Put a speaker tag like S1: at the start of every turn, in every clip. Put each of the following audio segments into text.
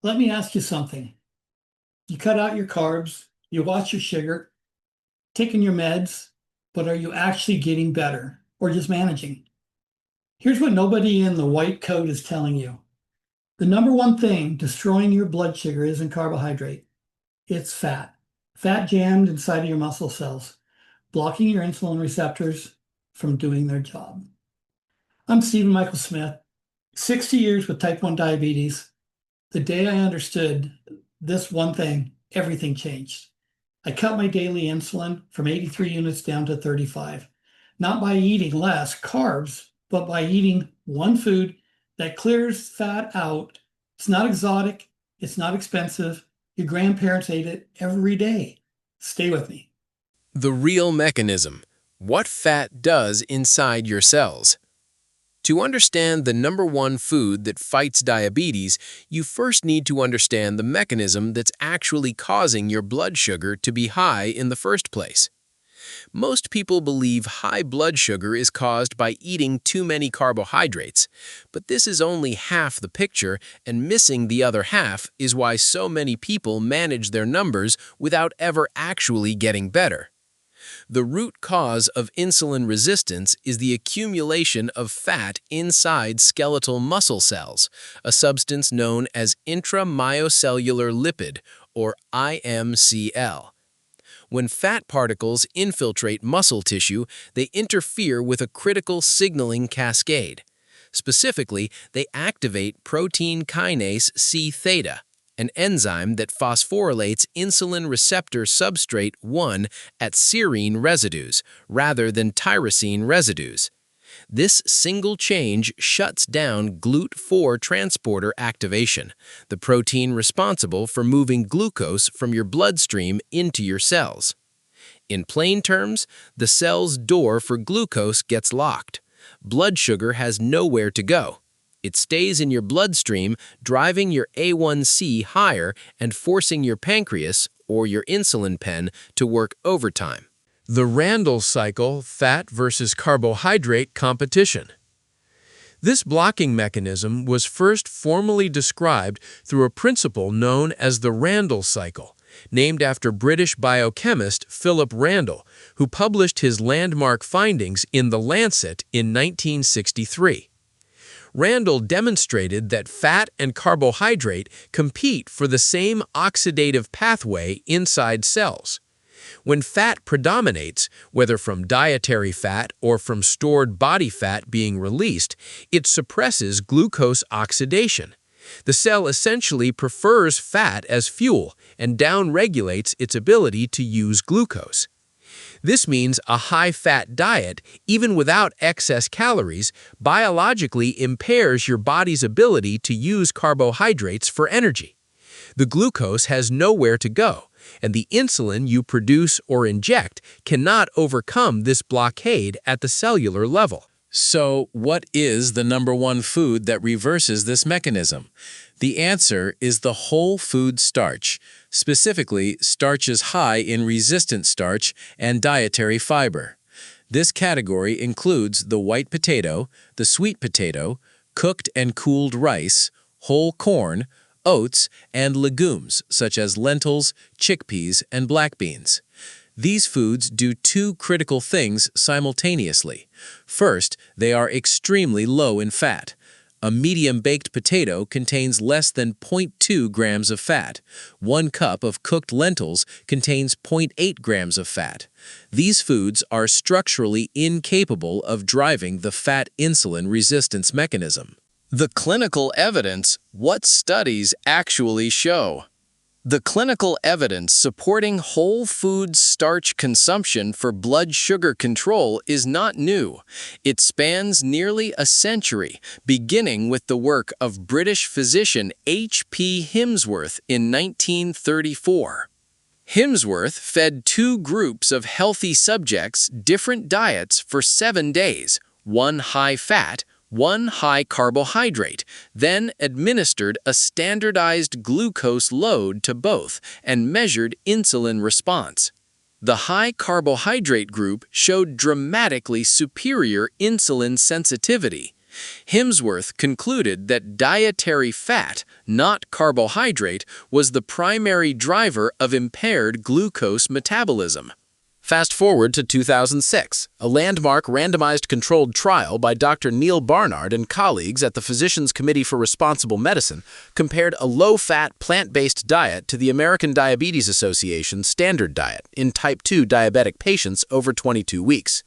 S1: Let me ask you something. You cut out your carbs, you watch your sugar, taking your meds, but are you actually getting better or just managing? Here's what nobody in the white coat is telling you. The number one thing destroying your blood sugar isn't carbohydrate, it's fat. Fat jammed inside of your muscle cells, blocking your insulin receptors from doing their job. I'm Stephen Michael Smith, 60 years with type 1 diabetes. The day I understood this one thing, everything changed. I cut my daily insulin from 83 units down to 35, not by eating less carbs, but by eating one food that clears fat out. It's not exotic, it's not expensive. Your grandparents ate it every day. Stay with me.
S2: The real mechanism. What fat does inside your cells. To understand the number one food that fights diabetes, you first need to understand the mechanism that's actually causing your blood sugar to be high in the first place. Most people believe high blood sugar is caused by eating too many carbohydrates, but this is only half the picture, and missing the other half is why so many people manage their numbers without ever actually getting better. The root cause of insulin resistance is the accumulation of fat inside skeletal muscle cells, a substance known as intramyocellular lipid, or IMCL. When fat particles infiltrate muscle tissue, they interfere with a critical signaling cascade. Specifically, they activate protein kinase C-theta, an enzyme that phosphorylates insulin receptor substrate 1 at serine residues rather than tyrosine residues. This single change shuts down GLUT4 transporter activation, the protein responsible for moving glucose from your bloodstream into your cells. In plain terms, the cell's door for glucose gets locked. Blood sugar has nowhere to go. It stays in your bloodstream, driving your A1C higher and forcing your pancreas, or your insulin pen, to work overtime. The Randle Cycle fat versus carbohydrate competition. This blocking mechanism was first formally described through a principle known as the Randle Cycle, named after British biochemist Philip Randle, who published his landmark findings in The Lancet in 1963. Randle demonstrated that fat and carbohydrate compete for the same oxidative pathway inside cells. When fat predominates, whether from dietary fat or from stored body fat being released, it suppresses glucose oxidation. The cell essentially prefers fat as fuel and downregulates its ability to use glucose. This means a high-fat diet, even without excess calories, biologically impairs your body's ability to use carbohydrates for energy. The glucose has nowhere to go, and the insulin you produce or inject cannot overcome this blockade at the cellular level. So, what is the number one food that reverses this mechanism? The answer is the whole food starch, specifically starches high in resistant starch and dietary fiber. This category includes the white potato, the sweet potato, cooked and cooled rice, whole corn, oats, and legumes such as lentils, chickpeas, and black beans. These foods do two critical things simultaneously. First, they are extremely low in fat. A medium-baked potato contains less than 0.2 grams of fat. 1 cup of cooked lentils contains 0.8 grams of fat. These foods are structurally incapable of driving the fat insulin resistance mechanism. The clinical evidence, what studies actually show. The clinical evidence supporting whole food starch consumption for blood sugar control is not new. It spans nearly a century, beginning with the work of British physician H.P. Himsworth in 1934. Himsworth fed 2 groups of healthy subjects different diets for 7 days, one high-fat, one high carbohydrate, then administered a standardized glucose load to both and measured insulin response. The high carbohydrate group showed dramatically superior insulin sensitivity. Hemsworth concluded that dietary fat, not carbohydrate, was the primary driver of impaired glucose metabolism. Fast forward to 2006, a landmark randomized controlled trial by Dr. Neil Barnard and colleagues at the Physicians Committee for Responsible Medicine compared a low-fat, plant-based diet to the American Diabetes Association standard diet in type 2 diabetic patients over 22 weeks.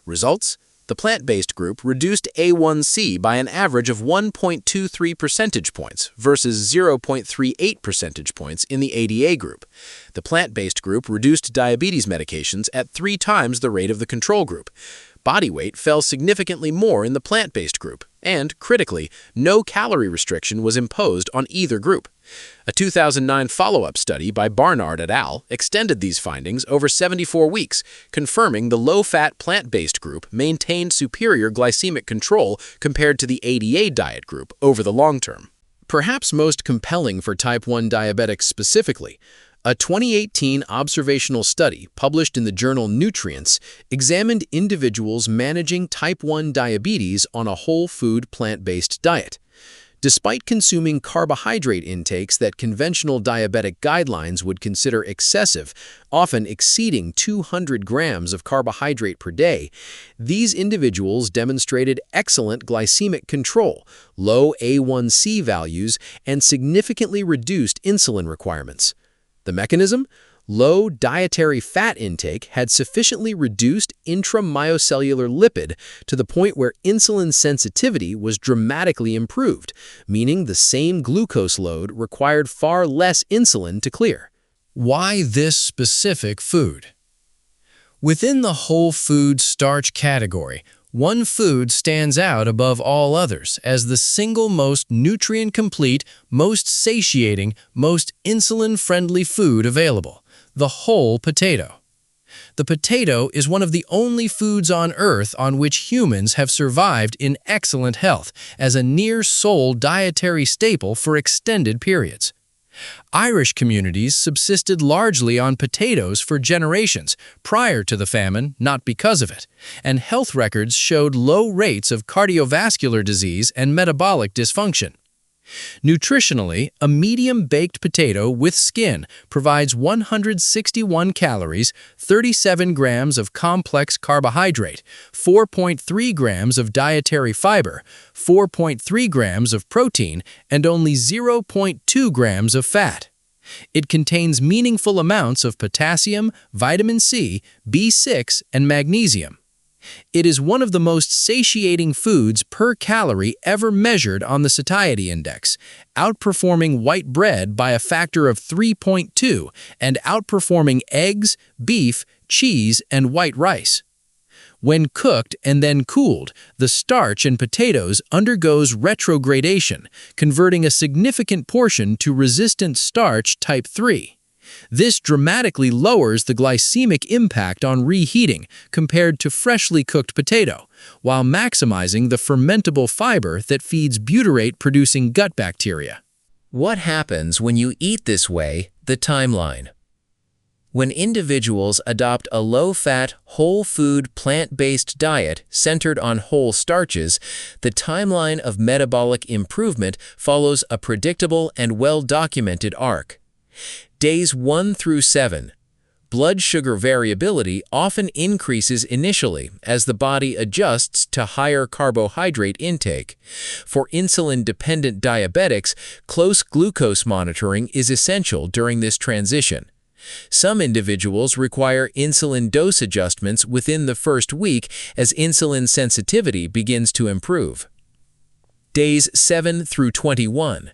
S2: Results? The plant-based group reduced A1C by an average of 1.23 percentage points versus 0.38 percentage points in the ADA group. The plant-based group reduced diabetes medications at 3 times the rate of the control group. Body weight fell significantly more in the plant-based group, and, critically, no calorie restriction was imposed on either group. A 2009 follow-up study by Barnard et al. Extended these findings over 74 weeks, confirming the low-fat plant-based group maintained superior glycemic control compared to the ADA diet group over the long term. Perhaps most compelling for type 1 diabetics specifically, a 2018 observational study published in the journal Nutrients examined individuals managing type 1 diabetes on a whole food plant-based diet. Despite consuming carbohydrate intakes that conventional diabetic guidelines would consider excessive, often exceeding 200 grams of carbohydrate per day, these individuals demonstrated excellent glycemic control, low A1C values, and significantly reduced insulin requirements. The mechanism? Low dietary fat intake had sufficiently reduced intramyocellular lipid to the point where insulin sensitivity was dramatically improved, meaning the same glucose load required far less insulin to clear. Why this specific food? Within the whole food starch category, one food stands out above all others as the single most nutrient-complete, most satiating, most insulin-friendly food available: the whole potato. The potato is one of the only foods on Earth on which humans have survived in excellent health as a near-sole dietary staple for extended periods. Irish communities subsisted largely on potatoes for generations prior to the famine, not because of it, and health records showed low rates of cardiovascular disease and metabolic dysfunction. Nutritionally, a medium-baked potato with skin provides 161 calories, 37 grams of complex carbohydrate, 4.3 grams of dietary fiber, 4.3 grams of protein, and only 0.2 grams of fat. It contains meaningful amounts of potassium, vitamin C, B6, and magnesium. It is one of the most satiating foods per calorie ever measured on the satiety index, outperforming white bread by a factor of 3.2 and outperforming eggs, beef, cheese, and white rice. When cooked and then cooled, the starch in potatoes undergoes retrogradation, converting a significant portion to resistant starch type 3. This dramatically lowers the glycemic impact on reheating compared to freshly cooked potato, while maximizing the fermentable fiber that feeds butyrate-producing gut bacteria. What happens when you eat this way? The timeline. When individuals adopt a low-fat, whole-food, plant-based diet centered on whole starches, the timeline of metabolic improvement follows a predictable and well-documented arc. Days 1 through 7. Blood sugar variability often increases initially as the body adjusts to higher carbohydrate intake. For insulin-dependent diabetics, close glucose monitoring is essential during this transition. Some individuals require insulin dose adjustments within the first week as insulin sensitivity begins to improve. Days 7 through 21.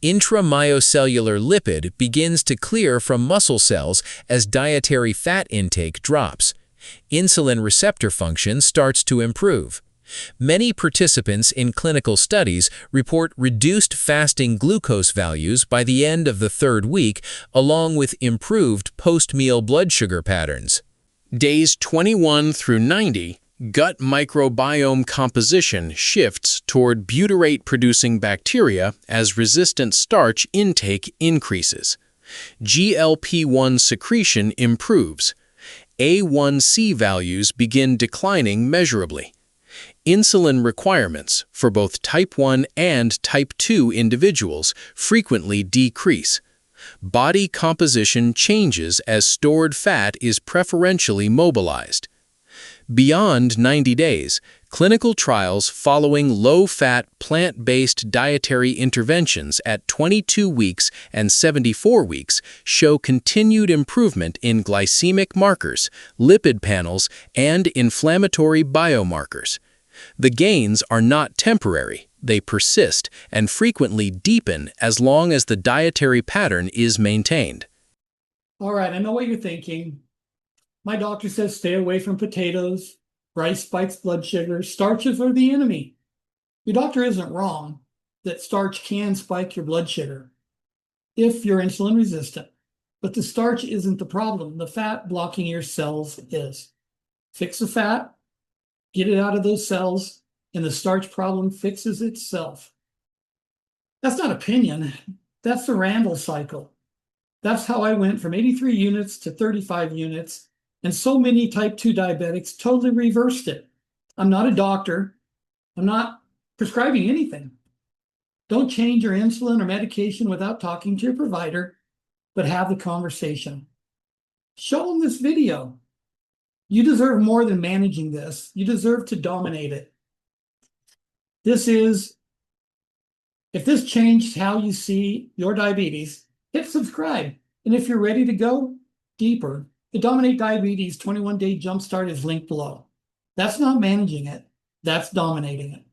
S2: Intramyocellular lipid begins to clear from muscle cells as dietary fat intake drops. Insulin receptor function starts to improve. Many participants in clinical studies report reduced fasting glucose values by the end of the 3rd week, along with improved post-meal blood sugar patterns. Days 21 through 90, gut microbiome composition shifts toward butyrate-producing bacteria as resistant starch intake increases. GLP-1 secretion improves. A1C values begin declining measurably. Insulin requirements for both type 1 and type 2 individuals frequently decrease. Body composition changes as stored fat is preferentially mobilized. Beyond 90 days, clinical trials following low-fat, plant-based dietary interventions at 22 weeks and 74 weeks show continued improvement in glycemic markers, lipid panels, and inflammatory biomarkers. The gains are not temporary, they persist and frequently deepen as long as the dietary pattern is maintained.
S1: All right, I know what you're thinking. My doctor says stay away from potatoes. Rice spikes blood sugar. Starches are the enemy. Your doctor isn't wrong that starch can spike your blood sugar if you're insulin resistant. But the starch isn't the problem. The fat blocking your cells is. Fix the fat, get it out of those cells, and the starch problem fixes itself. That's not opinion. That's the Randle cycle. That's how I went from 83 units to 35 units, and so many type 2 diabetics totally reversed it. I'm not a doctor. I'm not prescribing anything. Don't change your insulin or medication without talking to your provider, but have the conversation. Show them this video. You deserve more than managing this. You deserve to dominate it. If this changed how you see your diabetes, hit subscribe. And if you're ready to go deeper, the Dominate Diabetes 21-Day Jumpstart is linked below. That's not managing it. That's dominating it.